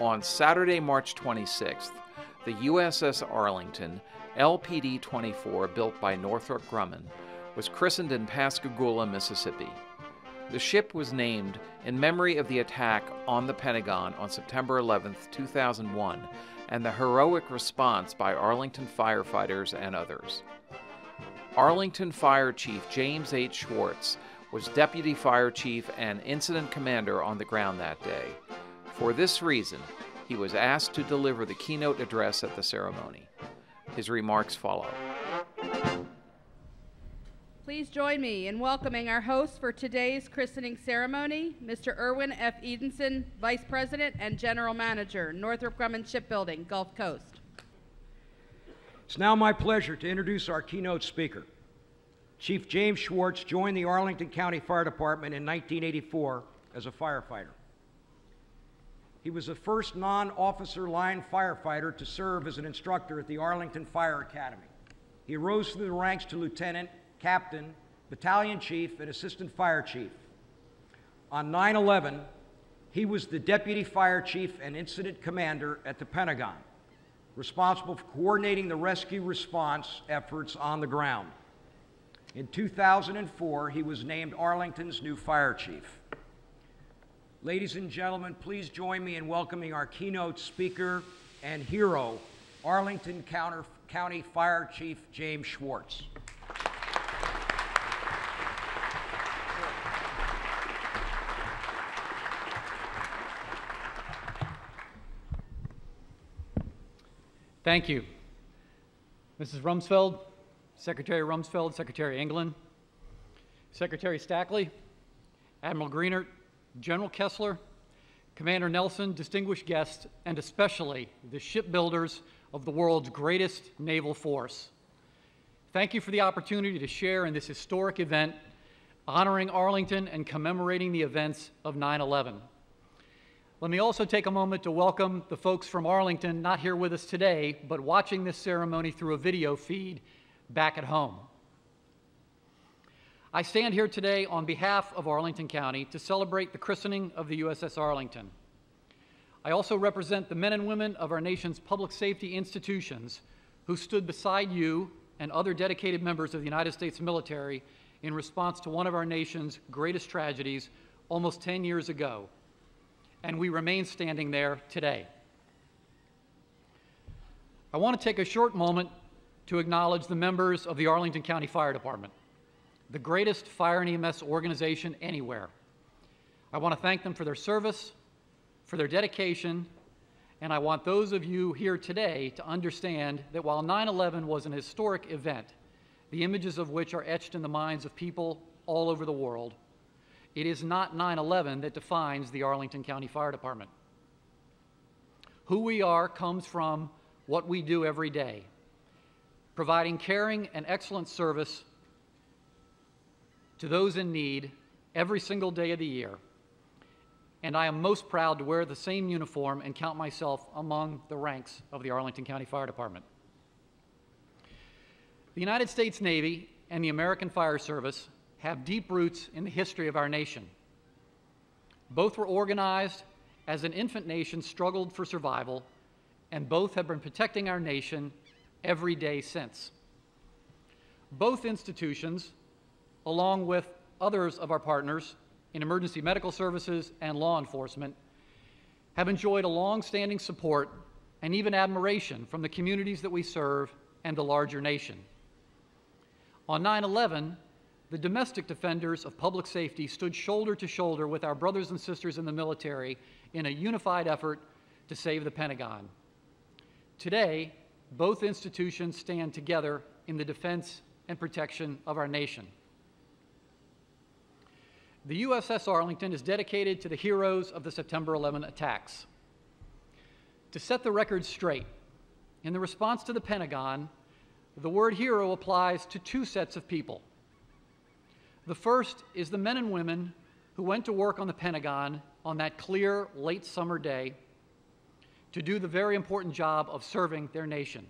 On Saturday, March 26th, the USS Arlington, LPD-24, built by Northrop Grumman, was christened in Pascagoula, Mississippi. The ship was named in memory of the attack on the Pentagon on September 11, 2001, and the heroic response by Arlington firefighters and others. Arlington Fire Chief James H. Schwartz was Deputy Fire Chief and Incident Commander on the ground that day. For this reason, he was asked to deliver the keynote address at the ceremony. His remarks follow. Please join me in welcoming our host for today's christening ceremony, Mr. Irwin F. Edenson, Vice President and General Manager, Northrop Grumman Shipbuilding, Gulf Coast. It's now my pleasure to introduce our keynote speaker. Chief James Schwartz joined the Arlington County Fire Department in 1984 as a firefighter. He was the first non-officer line firefighter to serve as an instructor at the Arlington Fire Academy. He rose through the ranks to lieutenant, captain, battalion chief, and assistant fire chief. On 9/11, he was the deputy fire chief and incident commander at the Pentagon, responsible for coordinating the rescue response efforts on the ground. In 2004, he was named Arlington's new fire chief. Ladies and gentlemen, please join me in welcoming our keynote speaker and hero, Arlington County Fire Chief James Schwartz. Thank you. Mrs. Rumsfeld, Secretary Rumsfeld, Secretary England, Secretary Stackley, Admiral Greenert, General Kessler, Commander Nelson, distinguished guests, and especially the shipbuilders of the world's greatest naval force. Thank you for the opportunity to share in this historic event, honoring Arlington and commemorating the events of 9/11. Let me also take a moment to welcome the folks from Arlington, not here with us today, but watching this ceremony through a video feed back at home. I stand here today on behalf of Arlington County to celebrate the christening of the USS Arlington. I also represent the men and women of our nation's public safety institutions who stood beside you and other dedicated members of the United States military in response to one of our nation's greatest tragedies almost 10 years ago, and we remain standing there today. I want to take a short moment to acknowledge the members of the Arlington County Fire Department, the greatest fire and EMS organization anywhere. I want to thank them for their service, for their dedication, and I want those of you here today to understand that while 9/11 was an historic event, the images of which are etched in the minds of people all over the world, it is not 9/11 that defines the Arlington County Fire Department. Who we are comes from what we do every day, providing caring and excellent service to those in need every single day of the year. And I am most proud to wear the same uniform and count myself among the ranks of the Arlington County Fire Department. The United States Navy and the American Fire Service have deep roots in the history of our nation. Both were organized as an infant nation struggled for survival, and both have been protecting our nation every day since. Both institutions, along with others of our partners in emergency medical services and law enforcement, have enjoyed a long-standing support and even admiration from the communities that we serve and the larger nation. On 9/11, the domestic defenders of public safety stood shoulder to shoulder with our brothers and sisters in the military in a unified effort to save the Pentagon. Today, both institutions stand together in the defense and protection of our nation. The USS Arlington is dedicated to the heroes of the September 11 attacks. To set the record straight, in the response to the Pentagon, the word hero applies to two sets of people. The first is the men and women who went to work on the Pentagon on that clear late summer day to do the very important job of serving their nation.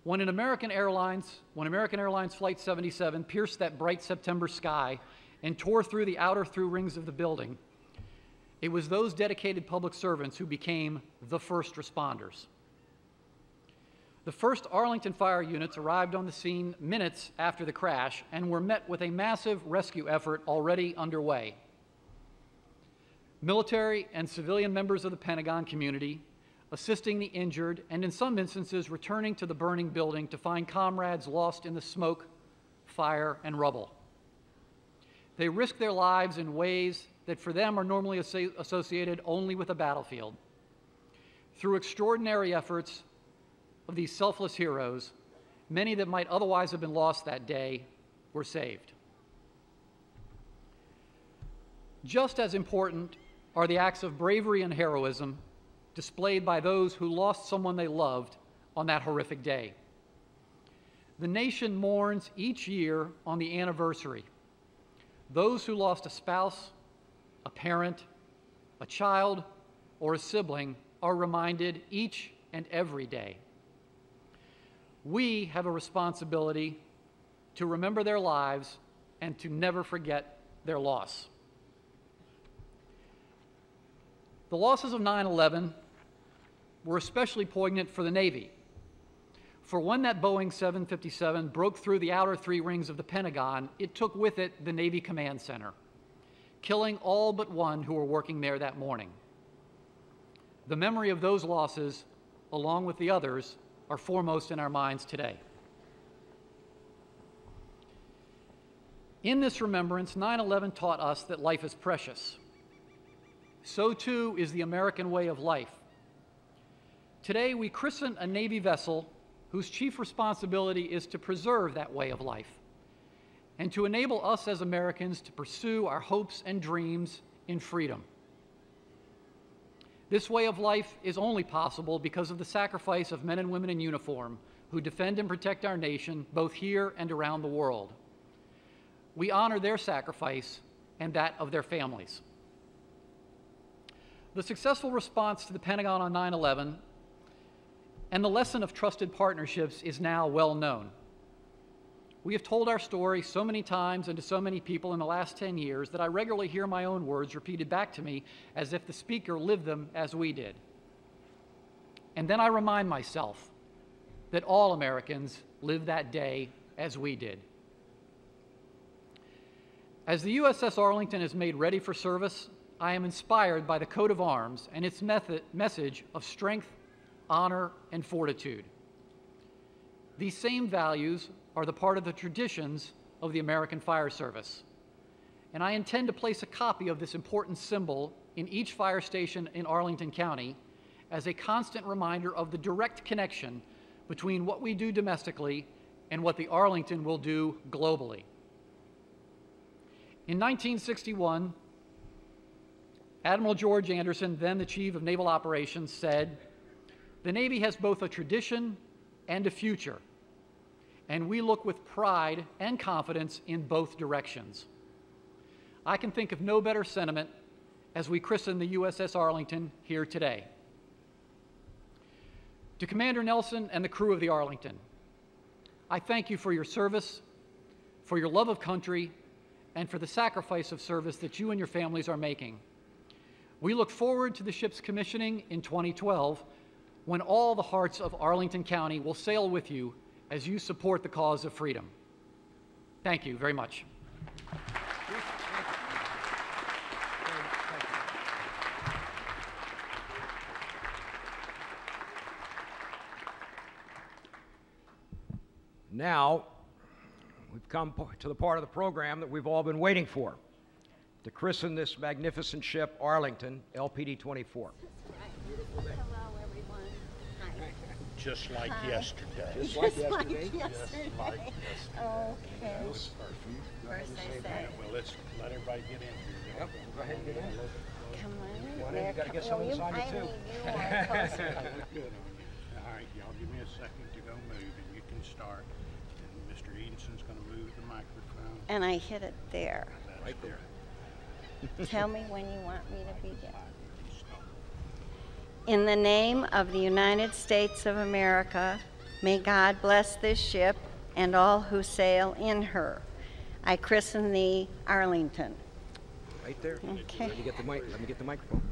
When American Airlines Flight 77 pierced that bright September sky and tore through the outer through rings of the building, It was those dedicated public servants who became the first responders. The first Arlington fire units arrived on the scene minutes after the crash and were met with a massive rescue effort already underway. Military and civilian members of the Pentagon community assisting the injured and in some instances returning to the burning building to find comrades lost in the smoke, fire, and rubble. They risked their lives in ways that for them are normally associated only with a battlefield. Through extraordinary efforts of these selfless heroes, many that might otherwise have been lost that day were saved. Just as important are the acts of bravery and heroism displayed by those who lost someone they loved on that horrific day. The nation mourns each year on the anniversary those who lost a spouse, a parent, a child, or a sibling are reminded each and every day. We have a responsibility to remember their lives and to never forget their loss. The losses of 9/11 were especially poignant for the Navy. For when that Boeing 757 broke through the outer three rings of the Pentagon, it took with it the Navy Command Center, killing all but one who were working there that morning. The memory of those losses, along with the others, are foremost in our minds today. In this remembrance, 9/11 taught us that life is precious. So too is the American way of life. Today, we christen a Navy vessel whose chief responsibility is to preserve that way of life and to enable us as Americans to pursue our hopes and dreams in freedom. This way of life is only possible because of the sacrifice of men and women in uniform who defend and protect our nation both here and around the world. We honor their sacrifice and that of their families. The successful response to the Pentagon on 9/11 and the lesson of trusted partnerships is now well known. We have told our story so many times and to so many people in the last 10 years that I regularly hear my own words repeated back to me as if the speaker lived them as we did. And then I remind myself that all Americans lived that day as we did. As the USS Arlington is made ready for service, I am inspired by the coat of arms and its message of strength, honor, and fortitude. These same values are the part of the traditions of the American Fire Service. And I intend to place a copy of this important symbol in each fire station in Arlington County as a constant reminder of the direct connection between what we do domestically and what the Arlington will do globally. In 1961, Admiral George Anderson, then the Chief of Naval Operations, said, "The Navy has both a tradition and a future, and we look with pride and confidence in both directions." I can think of no better sentiment as we christen the USS Arlington here today. To Commander Nelson and the crew of the Arlington, I thank you for your service, for your love of country, and for the sacrifice of service that you and your families are making. We look forward to the ship's commissioning in 2012, when all the hearts of Arlington County will sail with you as you support the cause of freedom. Thank you very much. Now, we've come to the part of the program that we've all been waiting for, to christen this magnificent ship, Arlington, LPD 24. Hello, everyone. Hi. Just like yesterday. Just like yesterday. Okay. First I say. Well, let's let everybody get in here. Yep, go ahead and get in. Come on. Come on in, you gotta get someone beside you too. Good on you. All right, y'all give me a second to go move and you can start. And Mr. Edenson's going to move the microphone. And I hit it there. Right there. Tell me when you want me to begin. In the name of the United States of America, may God bless this ship and all who sail in her. I christen thee Arlington. Right there. Okay. Let me get the mic. Let me get the microphone.